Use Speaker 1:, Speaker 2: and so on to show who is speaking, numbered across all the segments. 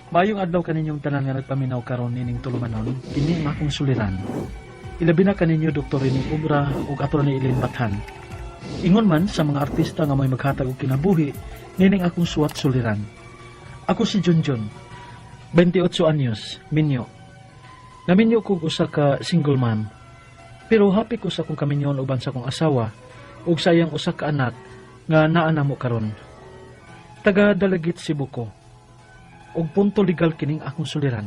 Speaker 1: Mayong adlaw kaninyong tanan nga nagpaminaw karon nining tulumanon, kini ang akong suliran. Ilabi na kaninyo Dr. Rene Ubra ug Atty. Eileen Bathan. Ingon man sa mga artista nga may maghatag og kinabuhi, nining akong suwat suliran. Ako si Junjun, 28 anyos, minyo. Naminyo ko usa ka single mom. Pero happy ko sa akong kaminyon uban sa akong asawa ug sayang usa ka anak nga naa namo karon. Taga Dalagit, Cebu ko. Og punto legal kining akong suliran.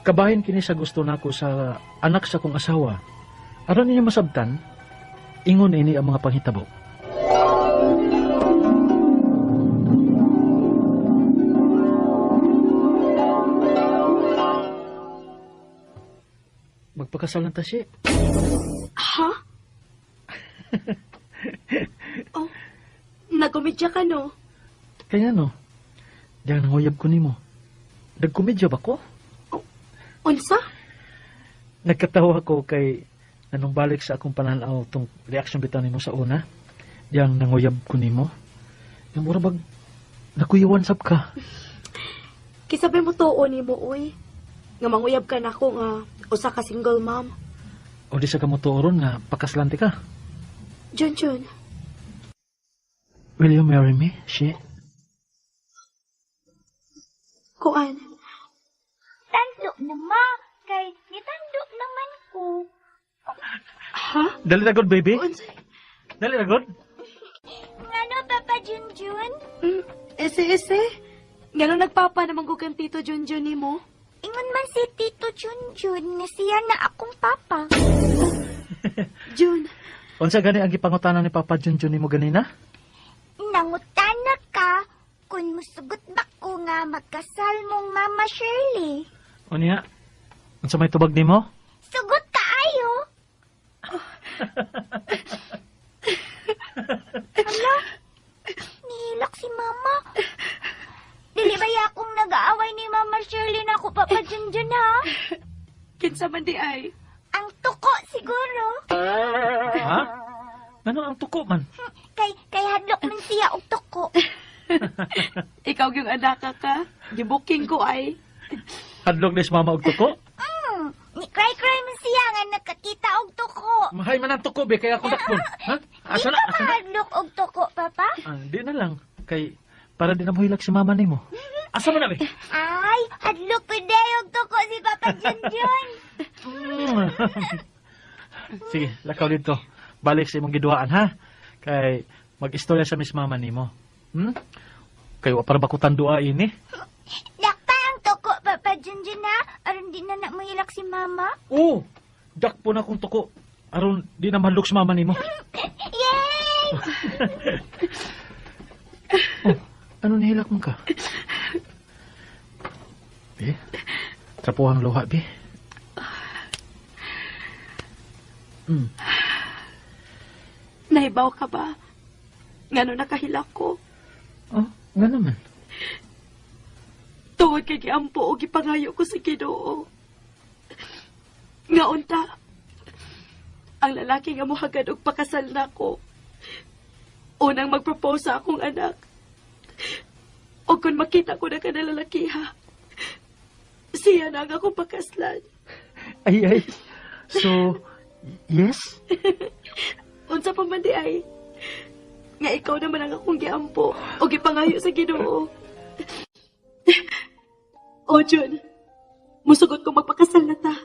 Speaker 1: Kabahin kini sa gusto nako sa anak sa akong asawa. Aron ninyo masabtan, ingon ini ang mga panghitabo. Magpakasal ta siya.
Speaker 2: Ha? Oh, nagkomedya ka, no?
Speaker 1: Kaya no, diyan nanguyab ko nimo. Nagkomedya ba ko?
Speaker 2: Unsa?
Speaker 1: Nagkatawa ko kay anong balik sa akong pananaw tong reaction bitaw nimo sa una. Diyan nanguyab ko nimo. Yung mura bag nakuyawan sab ka.
Speaker 2: Kisabi mo tuo ni mo, uy. Nga manguyab ka na ako nga usa ka single mom.
Speaker 1: O di sa kamotoron nga pakaslante ka.
Speaker 2: Junjun,
Speaker 1: Will you marry me, she?
Speaker 2: kuan.
Speaker 3: Tandok na ma, kay nitandok naman ko.
Speaker 2: Ha?
Speaker 1: Dali na god, baby.
Speaker 2: Unsa?
Speaker 1: Dali na god.
Speaker 3: Ngano, Papa Junjun?
Speaker 2: Ese. Ngano nagpapa naman ko kang tito Junjun ni mo?
Speaker 3: Ingon man si Tito Junjun nga siya na akong papa.
Speaker 2: Jun,
Speaker 1: Unsa gani ang gipangutanan ni Papa Junjun nimo ganina?
Speaker 3: Nangutana ka kung musugot ba ko nga magkasal mong Mama Shirley.
Speaker 1: Unya? Unsa may tubag nimo?
Speaker 3: Sugot ka ayo. Hala, nihilak si Mama. Dili ba akong nag-aaway ni Mama Shirley na ako, Papa Junjun, ha?
Speaker 2: kinsa man di ay.
Speaker 3: Ang tuko siguro.
Speaker 1: Ha? Ano ang tuko man?
Speaker 3: Kay hadlok man siya og tuko.
Speaker 2: Ikaw yung anak ka. Gibuking ko ay.
Speaker 1: Hadlok des mama og tuko?
Speaker 3: Ni cry man siya nga nakakita og tuko.
Speaker 1: Mahay man ang tuko be kaya ako dakpon. Ha?
Speaker 3: Di
Speaker 1: Asa
Speaker 3: ka
Speaker 1: na?
Speaker 3: ba hadlok og tuko, Papa?
Speaker 1: Di na lang kay para di na mohilak si mama nimo. Asa man na be?
Speaker 3: Ay, hadlok pwede og tuko si Papa Junjun.
Speaker 1: Sige, lakaw dito. Balik sa imong giduhaan ha. Kay mag-istorya sa Miss Mama nimo. Kayo para bakutan dua ini.
Speaker 3: Dakpa ang tuko, Papa Junjun, ha? Aron di na mahilak si Mama.
Speaker 1: Oh, dakpo na kung tuko. Aron di na maluk si mama nimo.
Speaker 3: Yay!
Speaker 1: Oh, ano nihilak mo ka? Be, trapuhang luha, be.
Speaker 2: Nahibaw ka ba? Ngano nakahilak ko?
Speaker 1: Oh, nga naman.
Speaker 2: Tuwod kay giampo o gipangayo ko sa Ginoo. Nga unta, ang lalaki nga mohagad og pakasal nako. Unang magpropose sa akong anak. O kung makita ko na ka na lalaki ha, siya na ang akong pakaslan.
Speaker 1: Ay. So, yes?
Speaker 2: Unsa pa man di ay, nga ikaw naman ang akong giampo o gipangayo sa Ginoo. O Jun, musugot ko magpakasal na ta.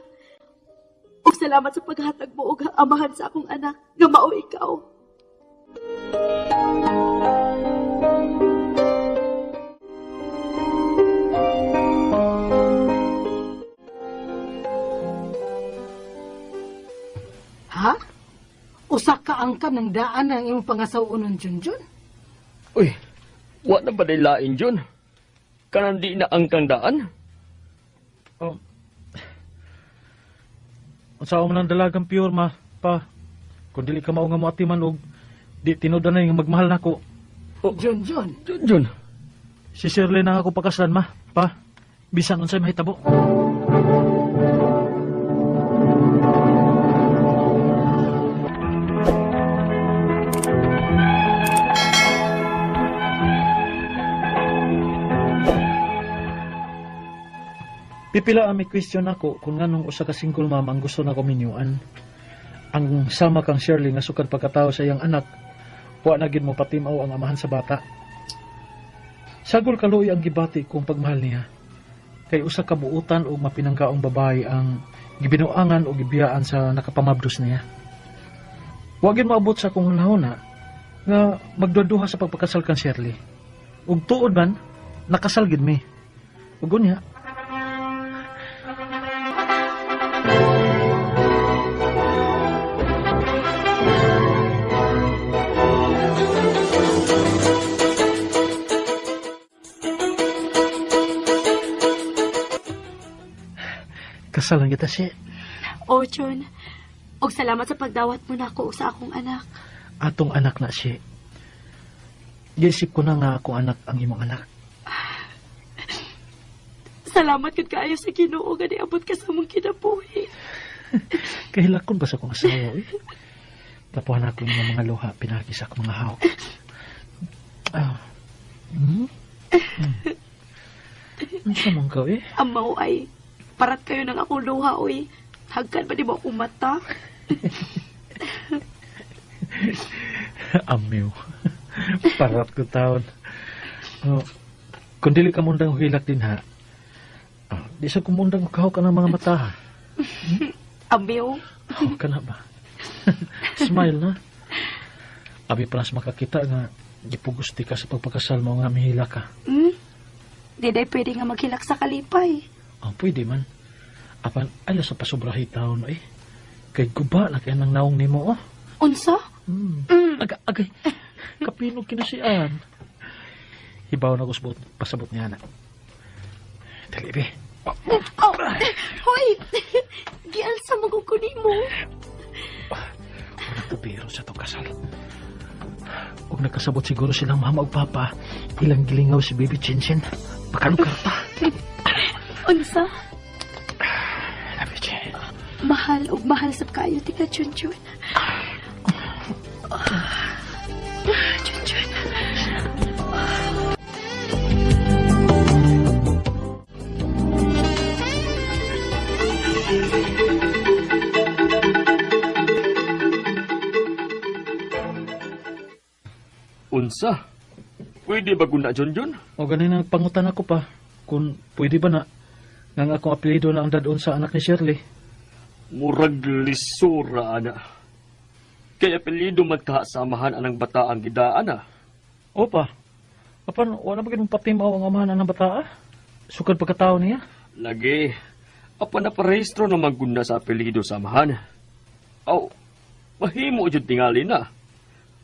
Speaker 2: O salamat sa paghatag mo og amahan sa akong anak nga mao ikaw.
Speaker 4: Ha? Usa ka angkan ng daan ang imong pangasawon ng Junjun?
Speaker 5: Uy, wa na ba lain Jun? Kanan di na ang kandaan?
Speaker 1: Oh. Unsa man ang dalagang pure ma, pa. Kung dili ka mao nga moatiman og di tinudan na yung magmahal nako.
Speaker 4: Junjun,
Speaker 5: Jun,
Speaker 1: Si Shirley na ako pakaslan ma, pa. Bisan unsay mahitabo. Pipila may question ako kung nganong usa ka single mom ang gusto na kominyuan. Ang sama kang Shirley nga sukad pagkatao sa iyang anak, wa na gid mo patimaw ang amahan sa bata. Sagol kaluoy ang gibati kung pagmahal niya. Kay usa ka buutan o mapinanggaong babae ang gibinuangan o gibiyaan sa nakapamabdos niya. Wa gid maabot sa kung hunahuna nga magduduha sa pagpakasal kang Shirley. Ug tuod man, nakasal gid mi. Ug unya, kasalan kita siya.
Speaker 2: O, John. Og salamat sa pagdawat mo nako sa akong anak.
Speaker 1: Atong anak na siya. Giisip ko na nga akong anak ang imong anak.
Speaker 2: Salamat gud kaayo sa Ginoo nga niabot ka sa mong kinabuhi.
Speaker 1: Kahilakon ba sa akong asawa eh? Tapuhan ako yung mga luha, pinagi sa akong mga hawak. Ano sa mong ka eh?
Speaker 2: Amaw ay parat kayo ng akong luha oy. Hagkan ba di mo akong mata?
Speaker 1: Amiw. Parat ko taon. Kung dili ka mundang hilak din ha, di sa kumundang kahok ka ng mga mata ha.
Speaker 2: Amaw.
Speaker 1: Ka na ba? Smile na. Abi pa nas makakita nga gipugusti ka sa pagpakasal mo nga mihila ka.
Speaker 2: Di day pwede nga maghilak sa kalipay.
Speaker 1: Pwede man. Apan, ala sa pasubrahi taon eh. Kay guba na kaya nang naong nimo oh.
Speaker 2: Unsa?
Speaker 1: Agay. Kapinog kinasian. Hibaw na kusbot, pasabot niya na. Dali, be.
Speaker 2: Oh, hoy! Gialsa maguguni mo.
Speaker 1: Walang kabiro sa itong kasal. Kung nagkasabot siguro silang mama o papa, ilang gilingaw si Baby Chinchin. Pakalukar pa.
Speaker 2: Unsa?
Speaker 1: Love you, Chin.
Speaker 2: Mahal o mahal sa kayo, tika Junjun. Junjun.
Speaker 5: Unsa? Pwede ba guna, John?
Speaker 1: O ganun nagpangutan ako pa. Kung pwede ba na, nang akong apelido na ang dadon sa anak ni Shirley.
Speaker 5: Murag lisura, ana. Kaya apelido magkasamahan anang bata ang gidaan, ah.
Speaker 1: Opa, apan, wala ba ganun patimaw ang amahan ng bata ah? Sukad pagkatao niya?
Speaker 5: Lagi. Apa na parehistro na maguna sa apelido samahan. Aw, mahimo jud tingali na.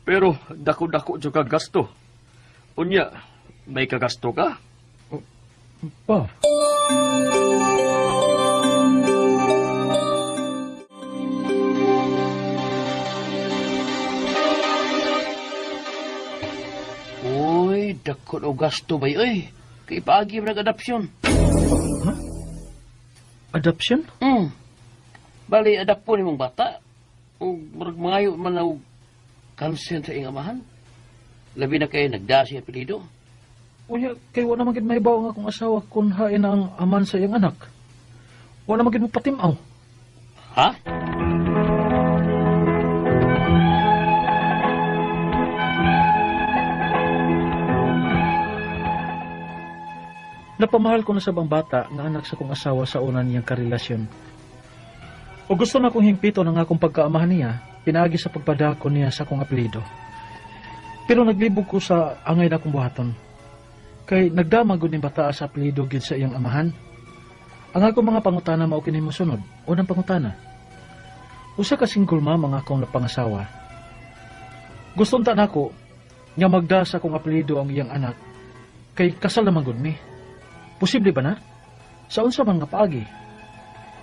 Speaker 5: Pero dako-dako jud ka gasto. Unya, may kagasto ka?
Speaker 1: Pa.
Speaker 6: Uy, dakot o gasto ba yun? Kay paagi mo nag-adopsyon.
Speaker 1: Adoption?
Speaker 6: Bali, adapt po ni mong bata. O mangayo man na consent sa iyong amahan. Labi na kayo nagdasi apelido.
Speaker 1: Unya, kay wala naman gid mahibaw nga akong asawa kung hain na ang aman sa iyang anak. Wala naman gid mo patimaw.
Speaker 6: Ha?
Speaker 1: Napamahal ko na sa bang bata nga anak sa kong asawa sa una niyang karelasyon. O gusto na kong hingpito ng akong pagkaamahan niya, pinagi sa pagpadako niya sa akong apelido. Pero naglibog ko sa angay na akong buhaton. Kay nagdamagod ni bata sa apelido gid sa iyang amahan. Ang akong mga pangutana mao kini mosunod. Unang pangutana. Usa ka single mom ang akong napangasawa. Gusto ta nako nga magda sa akong apelido ang iyang anak. Kay kasal naman gud mi. Posible ba na? Sa unsa man nga paagi?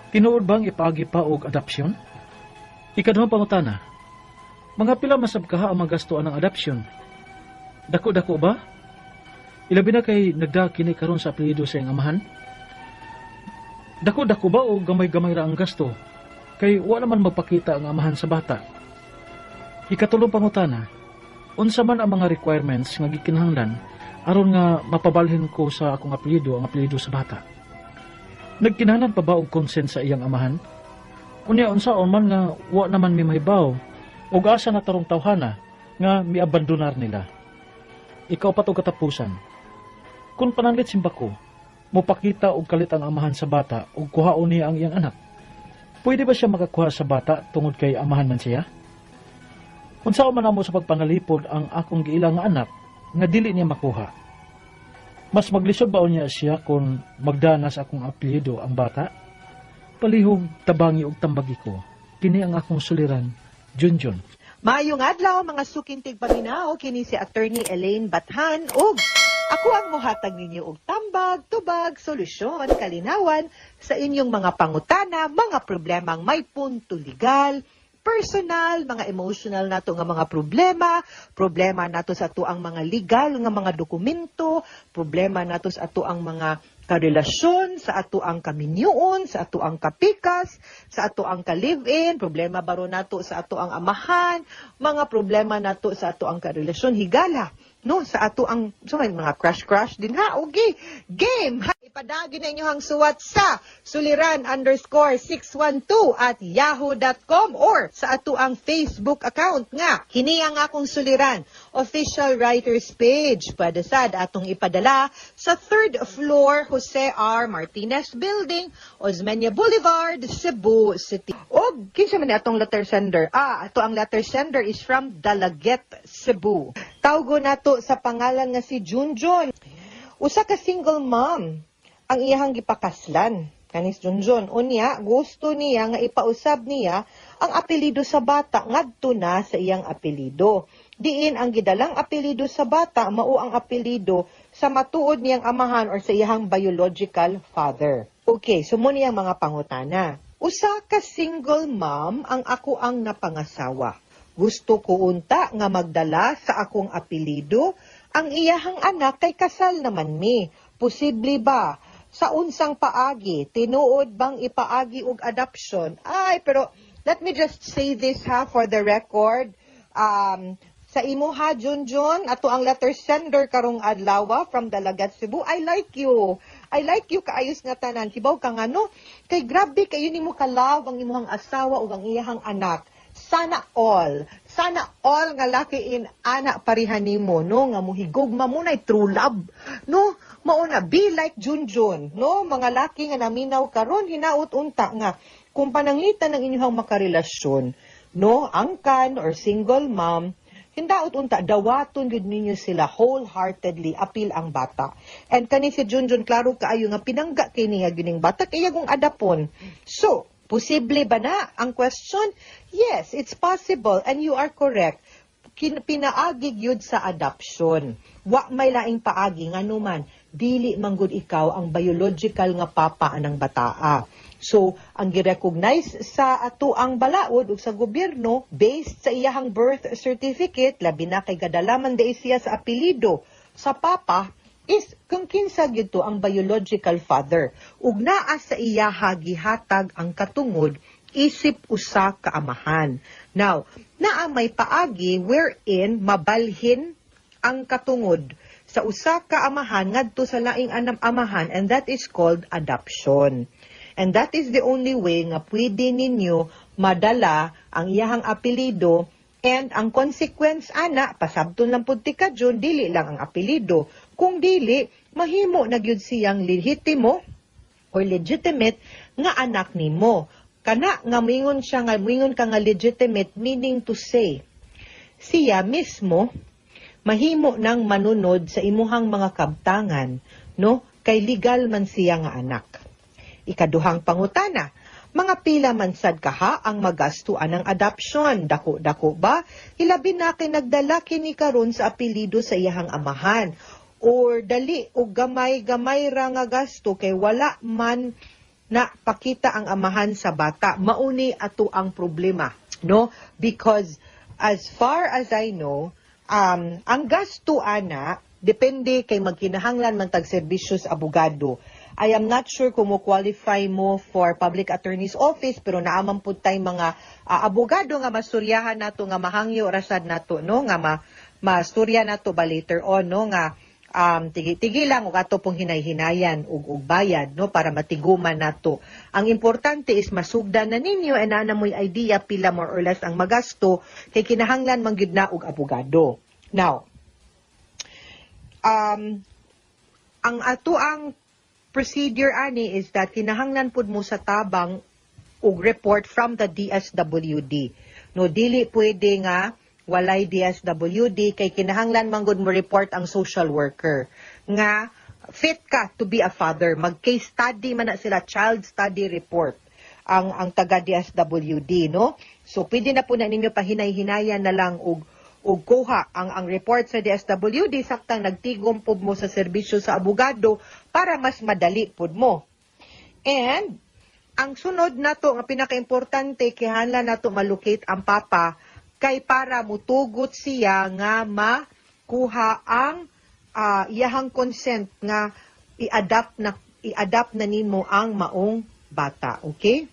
Speaker 1: Tinuod bang ipaagi pa og adopsyon? Ikaduhang pangutana. Mga pila masab kaha ang magastuan ng adopsyon? Dako-dako ba? Ilabi na kay nagda kini karon sa apelyido sa iyang amahan? Dako-dako ba o gamay-gamay ra ang gasto? Kay wala man magpakita ang amahan sa bata. Ikatulong pangutana. Unsa man ang mga requirements nga gikinahanglan aron nga mapabalhin ko sa akong apelyido ang apelyido sa bata? Nagkinahanglan pa ba og consent sa iyang amahan? Unya unsaon man nga wa naman mi mahibaw ug asa na tarong tawhana nga miabandonar nila. Ikaw pa to katapusan. Kung pananglit simba ko, mopakita og kalit ang amahan sa bata ug kuhaon niya ang iyang anak. Pwede ba siya makakuha sa bata tungod kay amahan man siya? Unsa man amo sa pagpangalipod ang akong giilang nga anak nga dili niya makuha? Mas maglisod ba niya siya kung magdanas akong apelyido ang bata? Palihog tabangi og tambagi ko. Kini ang akong suliran, Junjun.
Speaker 7: Maayong adlaw mga sukintig paminaw kini si Attorney Elaine Bathan ug ako ang mohatag ninyo og tambag, tubag, solusyon, kalinawan sa inyong mga pangutana, mga problemang may punto legal, personal, mga emotional nato nga mga problema nato sa ato ang mga legal nga mga dokumento, problema nato sa ato ang mga karelasyon, sa ato ang kaminyuon, sa ato ang kapikas, sa ato ang ka-live-in, problema baro nato sa ato ang amahan, mga problema nato sa ato ang karelasyon, higala, no, sa ato ang mga crush din ha, okay, game, ha, ipadagi na inyo hang suwat sa suliran_612@yahoo.com or sa ato ang Facebook account nga, hini ang akong suliran, official writers page, padasad atong ipadala sa 3rd floor, Jose R. Martinez Building, Osmeña Boulevard, Cebu City. O, kinsa man atong letter sender? Ato ang letter sender is from Dalaget, Cebu. Tawgo nato sa pangalan nga si Junjun. Usa ka single mom ang iyahang gipakaslan. Kanis Junjun. Unya, gusto niya nga ipausab niya ang apelido sa bata ngadto na sa iyang apelido. Diin ang gidalang apelido sa bata mao ang apelido sa matuod niyang amahan or sa iyang biological father. Okay, so muna ang mga pangutana. Usa ka single mom ang ako ang napangasawa. Gusto ko unta nga magdala sa akong apelido ang iyahang anak kay kasal naman mi. Posible ba? Sa unsang paagi, tinuod bang ipaagi og adoption? Ay, pero let me just say this ha for the record. Sa imo ha, Junjun, ato ang letter sender karong adlaw from Dalagat, Cebu. I like you. I like you kaayos nga tanan. Hibaw ka nga no? Kay grabe kayo nimo ka-love ang imong asawa ug ang iyahang anak. Sana all nga laki in anak parihan nimo no nga muhigugma mo nay true love no mauna be like Junjun no mga laki nga naminaw karon hinaut unta nga kung pananglitan ng inyong makarelasyon no angkan or single mom hindaot unta dawaton gud ninyo sila wholeheartedly appeal ang bata and kani si Junjun klaro kaayo nga pinangga kini nga gining bata kaya kung adapon so posible ba na? Ang question, yes, it's possible and you are correct. Pinaagig yun sa adoption. Wa may laing paagi nga numan, dili manggod ikaw ang biological nga papa ng bataa. So, ang girecognize sa ato ang balaod ug sa gobyerno based sa iyahang birth certificate, labi na kay kadalaman de siya sa apelido sa papa, is kung kinsa gyud to ang biological father ug naa sa iya gihatag ang katungod isip usa ka amahan. Now, naa may paagi wherein mabalhin ang katungod sa usa ka amahan ngadto sa laing amahan and that is called adoption. And that is the only way nga pwede ninyo madala ang iyahang apelido and ang consequence ana pasabton lang pud ti kadyon dili lang ang apelido kung dili mahimo na gyud siyang lehitimo or legitimate nga anak nimo kana nga mingon ka nga legitimate meaning to say siya mismo mahimo nang manunod sa imuhang mga kabtangan no kay legal man siya nga anak. Ikaduhang pangutana, mga pila man sad kaha ang magastuan ng adoption. Dako ba? Hilabi na kay nagdala kini karon sa apelido sa iyahang amahan. Or dali o gamay-gamay ra nga gasto kay wala man na pakita ang amahan sa bata. Mauni ato ang problema. No? Because as far as I know, ang gasto ana, depende kay magkinahanglan man tag serbisyo sa abogado. I am not sure kung mo qualify mo for public attorney's office pero naaman pud tay mga abogado nga masuryahan nato nga mahangyo rasad nato no nga masturya nato ba later on no nga tigi lang ug ato pong hinay-hinayan ug bayad no para matiguman nato. Ang importante is masugdan na ninyo and ana mo'y idea pila more or less ang magasto kay kinahanglan man gyud na og abogado. Now, ang ato ang procedure ani is that kinahanglan pud mo sa tabang og report from the DSWD. No, dili pwede nga walay DSWD kay kinahanglan man gud mo report ang social worker nga fit ka to be a father. Mag-case study man na sila, child study report ang taga DSWD, no? So pwede na po na ninyo pahinay-hinayan na lang og kuha ang report sa DSWD saktang nagtigom pud mo sa serbisyo sa abogado para mas madali pud mo. And ang sunod nato nga pinaka-importante kinahanglan nato malocate ang papa kay para mutugot siya nga makuha ang iyahang consent nga i-adapt na nimo ang maong bata, okay?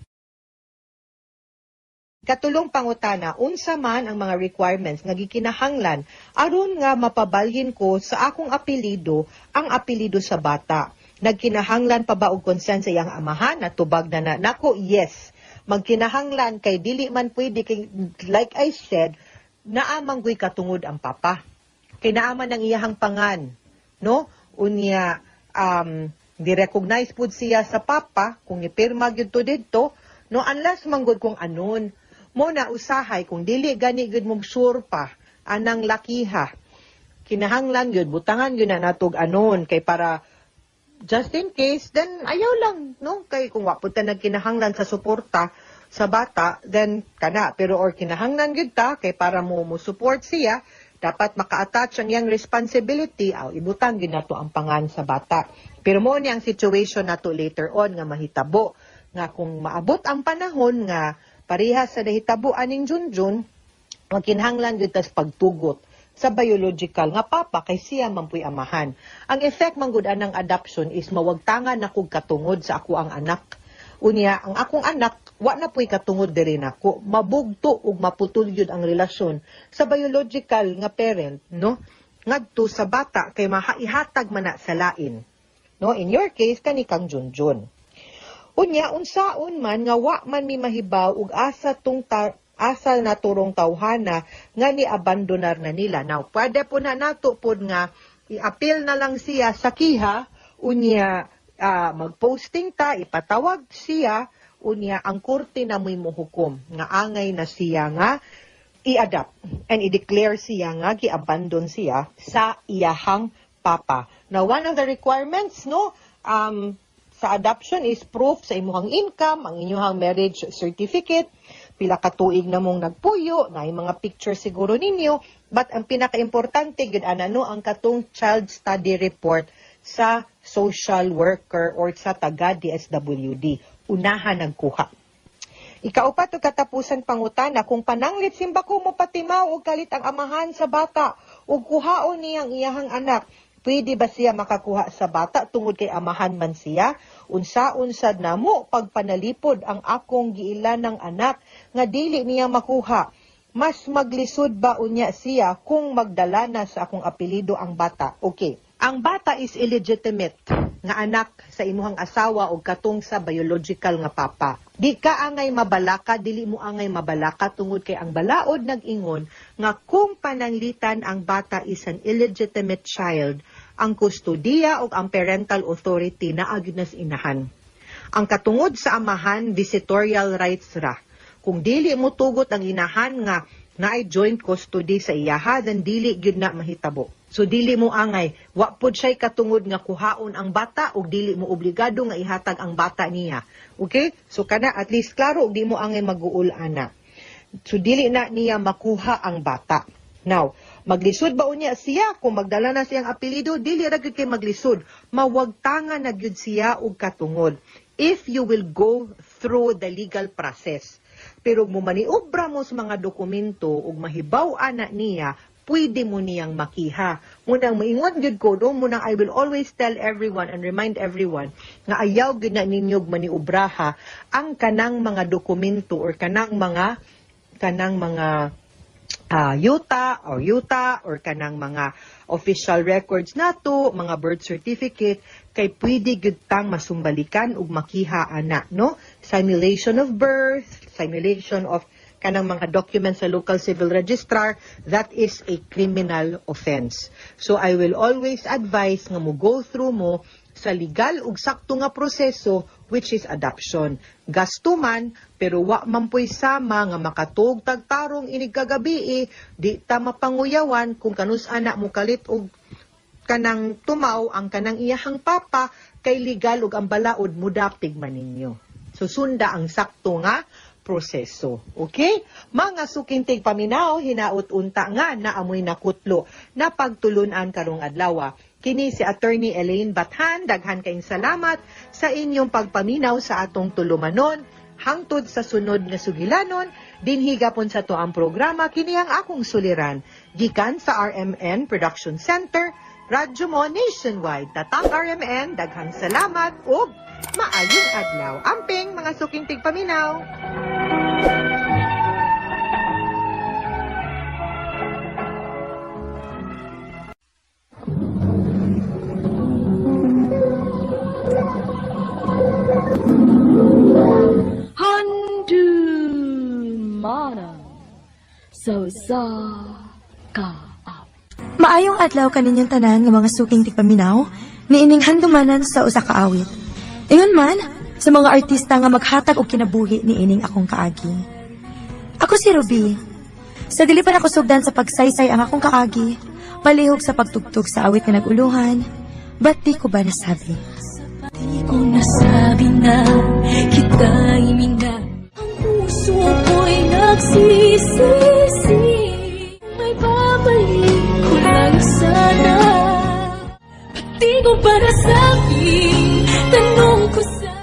Speaker 7: Katulong pangutana, unsa man ang mga requirements nga gikinahanglan aron nga mapabalhin ko sa akong apelyido ang apelyido sa bata. Nagkinahanglan pa ba og consent sa iyang amahan na tubag na nako? Yes. Magkinahanglan kay dili man pwede kay like I said naamang guy katungod ang papa. Kay naaman ang iyahang pangan, no? Unya di-recognize pud siya sa papa kung ipirma gyud to didto, no, unless manggod kung anon mo na usahay kung dili gani gyud mong sure pa anang lakiha. Kinahanglan gyud butangan gyud na natog anon kay para just in case, then ayaw lang, no? Kay kung wapod ta nagkinahanglan sa suporta sa bata, then kana. Pero or kinahanglan gyud ta, kay para mo support siya, dapat maka-attach ang iyang responsibility, ibutang gyud nato ang pangan sa bata. Pero mo ni ang situation nato later on nga mahitabo, nga kung maabot ang panahon nga parehas sa nahitabo aning Junjun, magkinahanglan gyud tas pagtugot sa biological nga papa kay siya man puy amahan. Ang effect man gud anang adoption is mawagtangan nakog katungod sa ako ang anak. Unya ang akong anak wa na puy katungod diri nako, mabugto ug maputol gyud ang relasyon sa biological nga parent, no? Ngadto sa bata kay maihatag man na sa lain. No, in your case kani kang Junjun. Unya unsaon man nga wa man mi mahibaw ug asa naturong tawhana nga ni-abandonar na nila. Now, pwede po na nato po nga i-appeal na lang siya sa kiha, unya mag-posting ta, ipatawag siya, unya ang korte na mo'y muhukom, nga angay na siya nga i-adapt and i-declare siya nga gi-abandon siya sa iyahang papa. Now, one of the requirements, no, sa adoption is proof sa imuhang income, ang inyong marriage certificate, pila ka tuig na mong nagpuyo, na yung mga picture siguro ninyo, but ang pinaka-importante, gud anano ang katong child study report sa social worker or sa taga DSWD. Unahan nagkuha. Ikaupat o katapusan pangutana, kung pananglit simba ko mo patimaw o kalit ang amahan sa bata o kuhaon niyang iyahang anak, pwede ba siya makakuha sa bata tungod kay amahan man siya? Unsa-unsad na mo pagpanalipod ang akong giilan ng anak nga dili niya makuha. Mas maglisod ba unya siya kung magdala na sa akong apelido ang bata? Okay. Ang bata is illegitimate nga anak sa imuhang asawa o katong sa biological nga papa. Di ka angay mabalaka, dili mo angay mabalaka tungod kay ang balaod nag-ingon nga kung pananglitan ang bata is an illegitimate child, ang kustodiya o ang parental authority na agud nas inahan. Ang katungod sa amahan, visitorial rights ra. Kung dili mo tugot ang inahan nga naay joint custody sa iyaha, then dili gyud na mahitabo. So dili mo angay, wa pod siya katungod nga kuhaon ang bata o dili mo obligado nga ihatag ang bata niya. Okay? So kana at least klaro og di mo angay mag-uul ana. So dili na niya makuha ang bata. Now, maglisod ba unya siya kung magdala na siyang apelyido? Dili ra gyud kay maglisod, mawagtangan na gyud siya og katungod if you will go through the legal process. Pero mo maniobra mo sa mga dokumento ug mahibaw ana niya, pwede mo niyang makiha. Munang maingon gyud ko do, munang I will always tell everyone and remind everyone nga ayaw gyud na ninyog maniobraha ang kanang mga dokumento or kanang mga yuta or kanang mga official records nato, mga birth certificate kay pwede gyud tang masumbalikan ug makiha ana, no? Simulation of birth, simulation of kanang mga documents sa local civil registrar, that is a criminal offense. So I will always advise nga mo go through mo sa legal ug sakto nga proseso, which is adoption. Gasto man, pero wa man po'y sama nga makatug tagtarong inig kagabi di ta mapanguyawan kung kanus anak mo kalit og kanang tumaw ang kanang iyahang papa kay legal ug ang balaod mo daptig man ninyo. So sunda ang sakto nga proseso. Okay? Mga sukintig paminaw, hinaut unta nga na amoy nakutlo na pagtulunan karong adlaw. Kini si Attorney Elaine Bathan, daghan kayong salamat sa inyong pagpaminaw sa atong tulumanon. Hangtod sa sunod nga sugilanon, dinhi gapon sa to ang programa, kini ang akong suliran. Gikan sa RMN Production Center, Radyo mo nationwide. Tatang RMN, daghang salamat ug maayong adlaw. Amping mga sukintig paminaw.
Speaker 2: Mana so sa ka.
Speaker 8: Maayong adlaw kaninyong tanan nga mga suking tigpaminaw, niining handumanan sa usa ka awit. Ingon man, sa mga artista nga maghatag og kinabuhi niining akong kaagi. Ako si Ruby. Sa dili pa ako sugdan sa pagsaysay ang akong kaagi, palihog sa pagtugtog sa awit nga naguluhan, ba't di ko ba nasabi?
Speaker 9: Di ko nasabi na kita'y mina. Ang puso ko'y nagsisisi. May babalik ko lang sana. Di ko pa nasabi. Tanong ko sa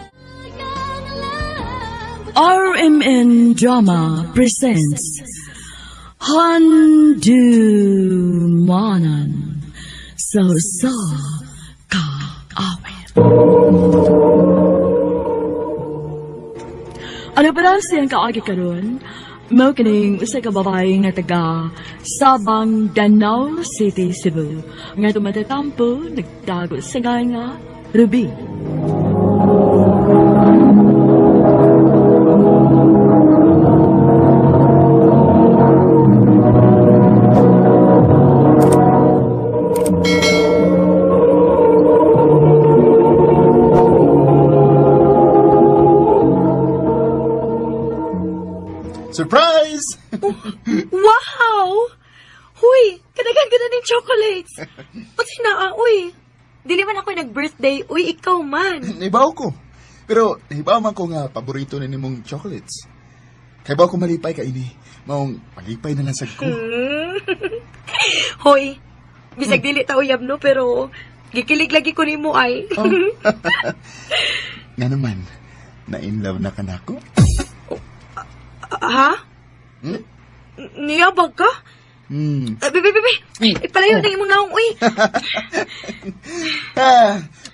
Speaker 2: RMN Drama presents Handumanan so sa ka awit. Ano ba siyang kaagi karon? Mao kining usa ka babae nga taga Sabang, Danau City, Cebu. Nga tumatatampo nagtago sa nga Ruby.
Speaker 10: Surprise!
Speaker 2: Wow! Huy, kadagan ka na ng chocolates. Pati na, uy. Dili man ako nag-birthday, uy, ikaw man.
Speaker 10: Naibaw ko. Pero naibaw man ko nga paborito na nimong chocolates. Kaya ba ko malipay ka ini? Maong malipay na lang sa ko.
Speaker 2: Hoy, bisag dili ta uyab no, pero gikilig lagi ko nimo ay.
Speaker 10: Oh. Nga naman, na-in love na ka na ako?
Speaker 2: Ha?
Speaker 10: Hmm?
Speaker 2: Niyabag ka? Bibi, ipalayo na imong naong, uy.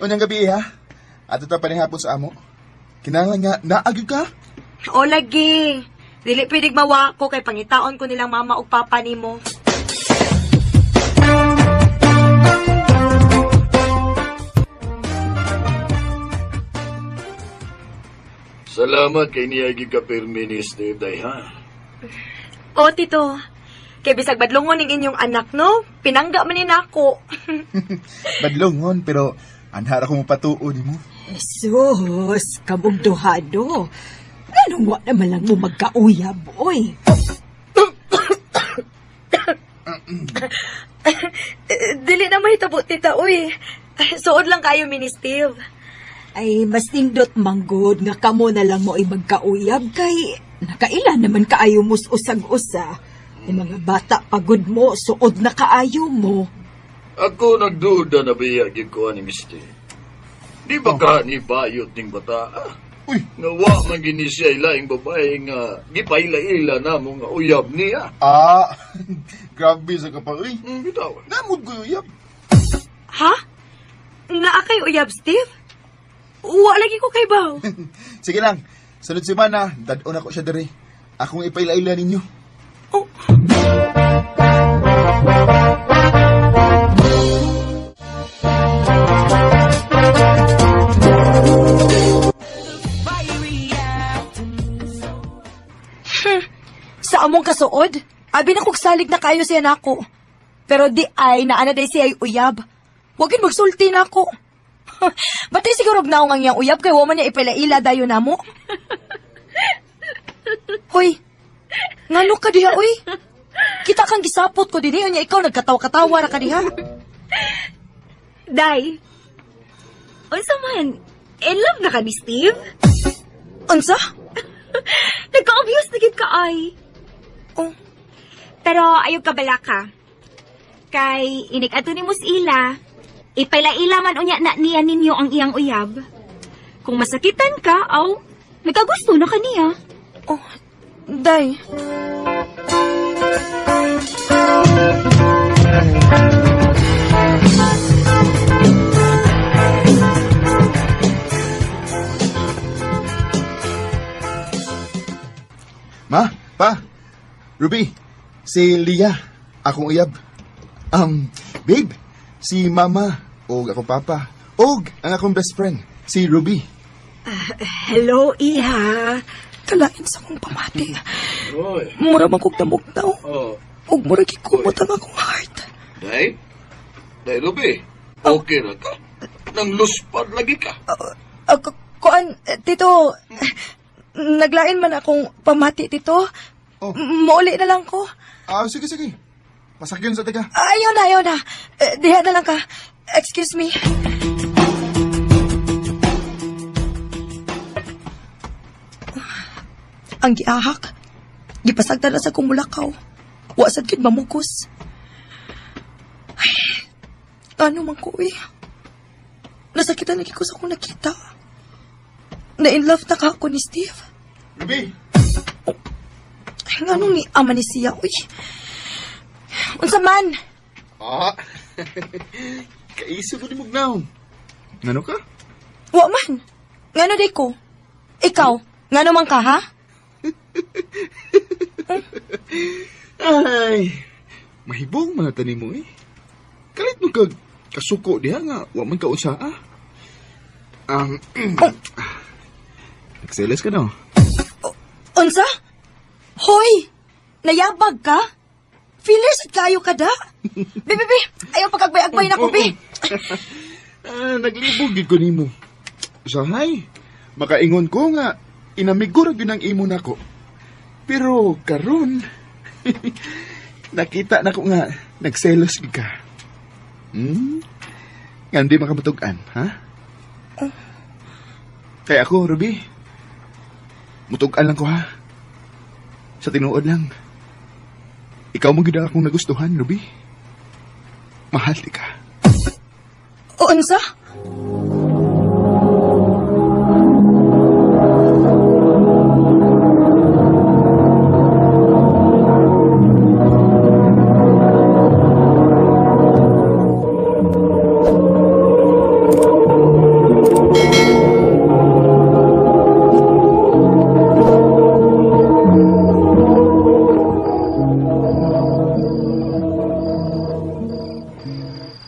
Speaker 10: Unyang gabi ha? Ato ta panihapon sa amo. Kinahanglan nga, naagi ka?
Speaker 2: O lagi. Dili pwedeng mawa ko kay pangitaon ko nilang mama o papa nimo.
Speaker 11: Salamat kay niyagi ka perminister, day ha?
Speaker 2: O, tito. Kay bisag badlongon ning inyong anak, no? Pinangga man ni nako.
Speaker 10: Badlongon, pero anhar ako mapatuod mo.
Speaker 4: Sus, kabugduhado. Anong wa naman lang mo magkauyab, oy?
Speaker 2: Dili na mahitabo, tita, uy. Suod lang kayo, Minister.
Speaker 4: Ay, mas nindot manggod nga kamo na lang mo ay magkauyab kay nakailan naman kaayo mo usag-usa. Yung mga bata pagod mo, suod na kaayo mo.
Speaker 11: Ako nagduda na biyagin ko ni mister. Di ba ka ni bayot ning bata?
Speaker 10: Uy!
Speaker 11: Nga wa man gini siya ilaing babae nga gipayla-ila na mo nga uyab niya.
Speaker 10: Grabe sa kapal.
Speaker 11: Bitaw.
Speaker 10: Namod ko uyab.
Speaker 2: Ha? Naakay uyab, Steve? Wa lagi ko kay baw.
Speaker 10: Sige lang, sunod semana, dadon ako siya dere. Akong ipailaila ninyo.
Speaker 2: Oh.
Speaker 8: Sa among kasuod, abi na kog salig na kayo siya nako. Pero di ay naana day siya ay uyab. Wagin magsulti na ako. Batay siguro gnaong ang iyang uyab kay waman niya ipalaila dayo namo. Hoy, ngano ka diha uy? Kita kang gisapot ko dinhi unya ikaw nagkatawa-katawa ra ka diha.
Speaker 3: Day, unsa man, in love na ka ni Steve?
Speaker 8: Unsa?
Speaker 3: Nagka-obvious na gid ka ay.
Speaker 8: Oh,
Speaker 3: Pero ayaw ka bala ka. Kay inik ato ni Musila, ipalaila man unya na niya ninyo ang iyang uyab. Kung masakitan ka, aw, nagkagusto na kaniya.
Speaker 8: oh, day.
Speaker 10: Ma, pa, Ruby, si Leah, akong uyab. Babe, si Mama, o akong Papa, og ang akong best friend, si Ruby.
Speaker 2: Hello, Iha.
Speaker 8: Kalain sa akong pamati.
Speaker 11: Oy.
Speaker 8: Mura man kog namugtaw.
Speaker 11: Oh.
Speaker 8: Ug mura gikumot ang akong heart.
Speaker 11: Day? Day, Ruby. Okay na ka? Nang luspad lagi ka.
Speaker 8: Kuan, tito, naglain man akong pamati, tito.
Speaker 10: Oh.
Speaker 8: Mauli na lang ko.
Speaker 10: Sige, sige. Pasakyan sa taga.
Speaker 8: Ayaw na. Diha na lang ka. Excuse me. Ang giahak. Gipasagda na sa kumulakaw. Wasad kid mamugos. Ay, ano man ko eh. Nasakitan lagi ko sa akong nakita. Na-in love na ka ako ni Steve.
Speaker 10: Ruby!
Speaker 8: Ay, nga nung ni ama ni siya, uy. Unsa man?
Speaker 10: Kaisip ko ni Mugnaw. Ngano ka?
Speaker 8: Wa man. Ngano day ko? Ikaw, ngano man ka, ha?
Speaker 10: Ay, mahibong mga tanim mo eh. Kalit mo kag kasuko diha nga, wa man ka usaa. Nagselos ka no?
Speaker 8: Unsa? Hoy! Nayabag ka? Feelers at kayo ka da? Bi, ayaw pagkagbay-agbay na ko, bi.
Speaker 10: Naglibog gid ko nimo. Usahay, makaingon ko nga, inamigurag yun ang imo nako. Pero karon nakita na ko nga, nagselos gid ka. Nga hindi makamatugan, ha? Kaya ako, Ruby, mutugan lang ko, ha? Sa tinuod lang. Ikaw mo gid akong nagustuhan, Ruby. Mahal di ka.
Speaker 8: Unsa?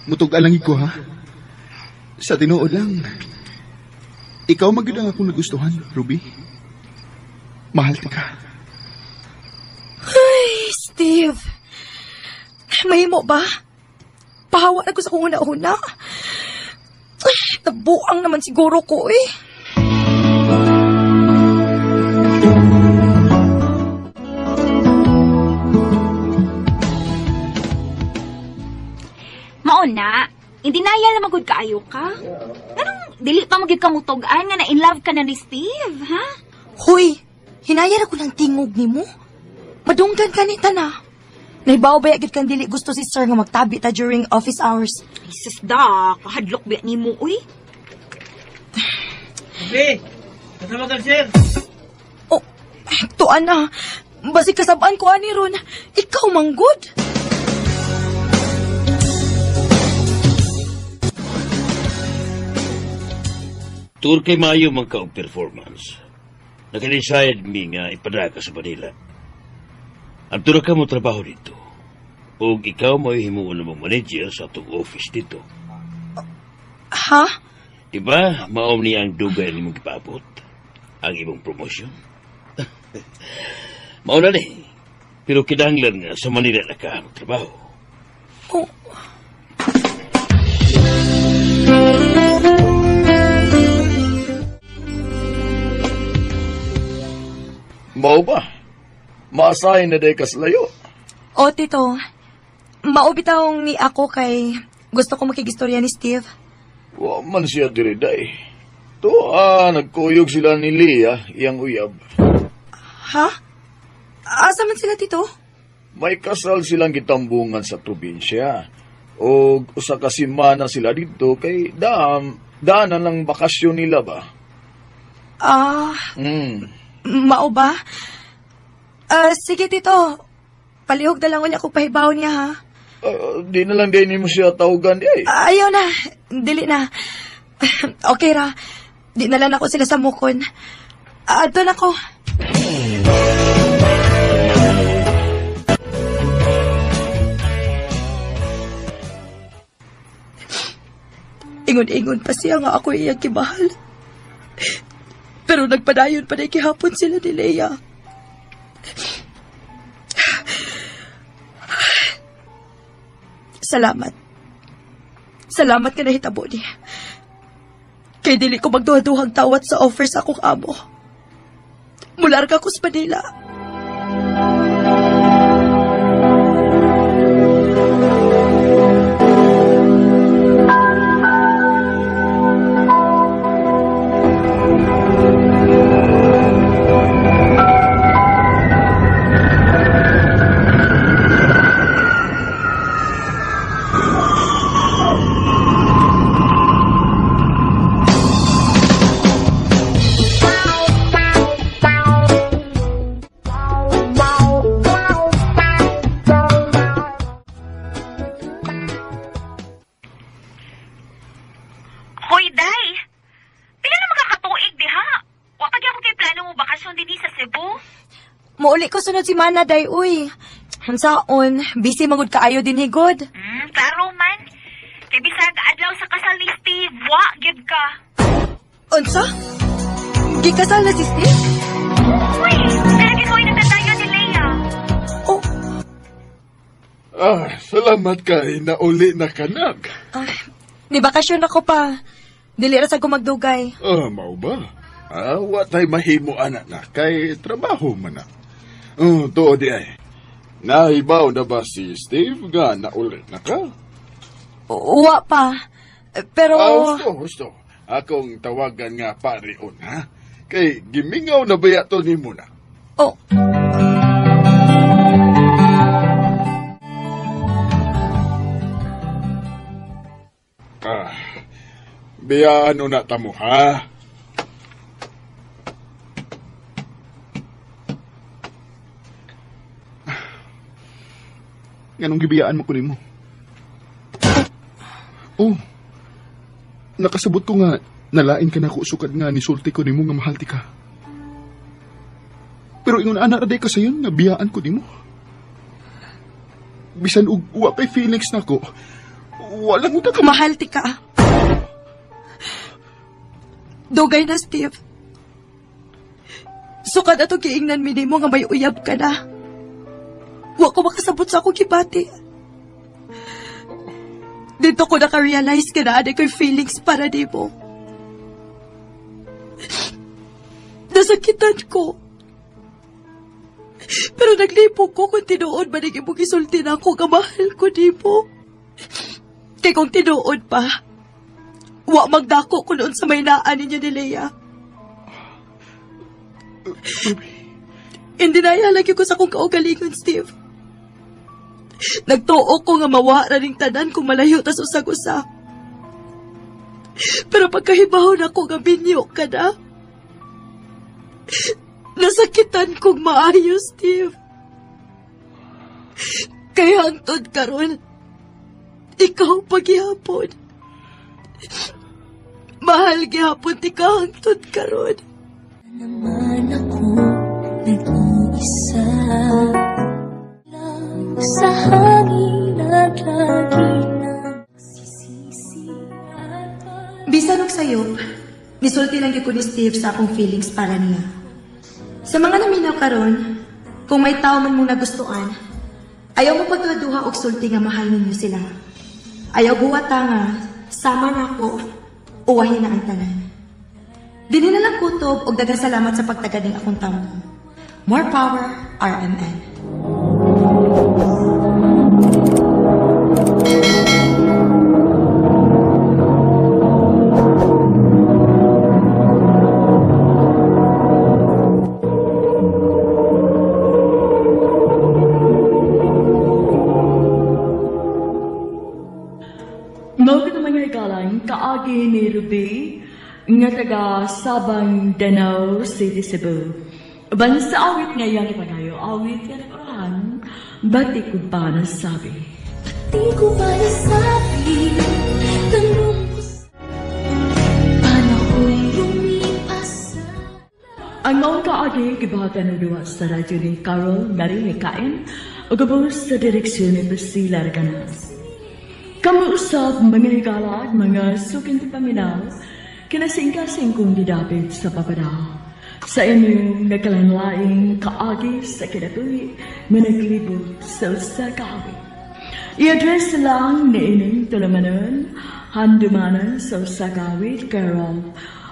Speaker 10: Mutugan lang ko, ha? Sa tinuod lang. Ikaw magid ang akong nagustuhan, Ruby. Mahal di ka.
Speaker 8: Ay, Steve. Mahimo ba? Pahawa na ko sa kung una-una. Ay, nabuang naman siguro ko eh.
Speaker 3: Mauna, hindi na yan na magod kaayo ka. Anong dili pa magig kamutogan nga na in love ka na ni Steve, ha?
Speaker 8: Hoy, hinayar ako ng tingog ni mo. Madunggan ka ni Tana. Naibaw ba yagid kang dili gusto si sir nga magtabi ta during office hours?
Speaker 3: Ay, sus da, kahadlok ba ni mo, uy?
Speaker 6: Be, kasama ka, sir.
Speaker 8: Oh, tuan na. Basi kasabaan ko ani ron. Ikaw manggod.
Speaker 6: Tur kay Mayo man ka og performance. Nag-decide mi nga ipadaka sa Manila. Ang tura ka mo trabaho dito. O ikaw mo himuon namang manager sa atong office dito.
Speaker 8: Ha?
Speaker 6: Diba, maom niya ang dugay ni mong ipaabot. Ang ibang promosyon. Mauna ni. Pero kinahanglan nga sa Manila na ka magtrabaho.
Speaker 8: Oh.
Speaker 11: Mao ba? Maasahin na day kaslayo.
Speaker 8: O, Tito. Maubitaw ni ako kay gusto ko makigistorya ni Steve.
Speaker 11: Wa man siya diri day. Nagkuyog sila ni Leah, iyang uyab.
Speaker 8: Ha? Asa man sila, Tito?
Speaker 11: May kasal silang gitambungan sa probinsya. O usa ka semana sila dito kay daanan lang bakasyon nila ba?
Speaker 8: Mao ba? Sige, Tito. Palihog na lang ulit ako pahibaw niya, ha?
Speaker 11: Di na lang din mo siya tawagan di ay.
Speaker 8: Ayaw na. Dili na. Okay ra. Di na lang ako sila sa mukon. Doon ako. Ingon-ingon pa siya nga ako iyang kibahal. Pero nagpadayon pa na kihapon sila ni Leia. Salamat. Salamat ka na hitabo niya. Kay dili ko magduha-duhang tawat sa offer sa akong amo. Mular ka ko sa Manila.
Speaker 3: Hoy, Day! Pila na makakatuig, diha? Wa pa gyapon kay plano mo bakasyon dinhi sa Cebu?
Speaker 8: Muuli ko sunod si Mana, day, uy. Hansaon, busy magud kaayo din higod.
Speaker 3: Klaro man. Kay bisag adlaw sa kasal ni Steve, wa gyud ka.
Speaker 8: Unsa? Gikasal na si Steve?
Speaker 3: Uy, talaga ko nagdadayon ni Leia.
Speaker 8: Oh,
Speaker 10: Salamat kay nauli na kanag.
Speaker 8: ni bakasyon ako pa. Dili ra sa gumagdugay.
Speaker 10: Mao ba? Wa tay mahimo anak na kay trabaho man na. Tuod di ay. Nahibaw na ba si Steve nga nauli na ka?
Speaker 8: Wa pa. Pero...
Speaker 10: Gusto. Akong tawagan nga parion, ha? Kay gimingaw na ba yato ni mo na?
Speaker 8: Oh.
Speaker 10: Biyaan na tamo, ha? Ganong gibiyaan mo ko mo? Nakasabot ko nga, nalain ka na ko sukad nga ni sulti ko nimo nga mahal ti ka. Pero ingon ana raday ka sayon nga biyaan ko nimo. Bisan og wa pay feelings nako. Walang uta ka
Speaker 8: Mahal ti ka. Dugay na, Steve. Sukad ato kiingnan mi nimo nga may uyab ka na. Wa ko makasabot sa akong kibati. Dito ko naka-realize ka na ko'y feelings para di mo. Nasakitan ko. Pero naglipog ko kung tinuod ba naging mong isulti na ako nga mahal ko di mo. Kaya kung tinuod pa, wa magdako ko noon sa may naan ninyo ni Leia. Hindi na lagi ko sa kong kaugalingon, Steve. Nagtuo ko nga mawara ring tanan kung malayo tas usag-usa. Pero pagkahibahon ako nga binyo ka na, nasakitan kong maayo, Steve. Kaya hangtod karon, ikaw paghihapon. Mahal gihapon ti ka hangtod karon.
Speaker 9: Naman ako nag-iisa lang sa hangin. at lagi nagsisisi at
Speaker 8: Bisan og sayop, nisulti lang gyud ko ni Steve sa akong feelings para niya. Sa mga naminaw karon, kung may tao man mong nagustuhan, ayaw mo pagduha og sulti nga mahal ninyo sila. Ayaw buwata nga, sama na ako, uwahin na ang tanan. Dili na lang kutob og daghang salamat sa pagtaganing akong tampo. More power, RMN.
Speaker 2: Mga mga ikalang kaagi ni Ruby nga taga Sabang Danau City, Cebu. Bansa awit ngayon ipagayo, awit nga nagurahan, bati ko pa nasabi.
Speaker 9: di ko ba nasabi, tanong ko sa panahon lumipas na.
Speaker 2: Ang mga kaagi gibatan ng duwa sa radyo ni Carol Narimikain o gabos sa direksyon ni Priscilla Arganas. Kamuusap mga higala at mga suking paminaw, kinasing-kasing kong didapit sa papadaw. Sa inyong nagkalanlaing kaagi sa kinatuwi, managlibot sa usa kaagi. I-address lang ni ining tulamanon, handumanan sa usa kaawit Carol,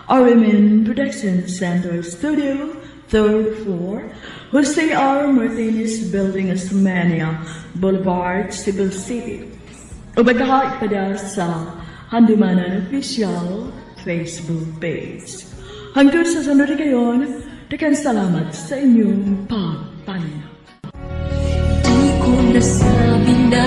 Speaker 2: RMN Production Center Studio, 3rd floor, Jose R. Martinez Building, Osmania Boulevard, Cebu City. O bagay pada sa Handumanan Official Facebook page. Hanggang sa sunod kayon, daghang salamat sa inyong pagpanin.
Speaker 9: Di ko nasabi na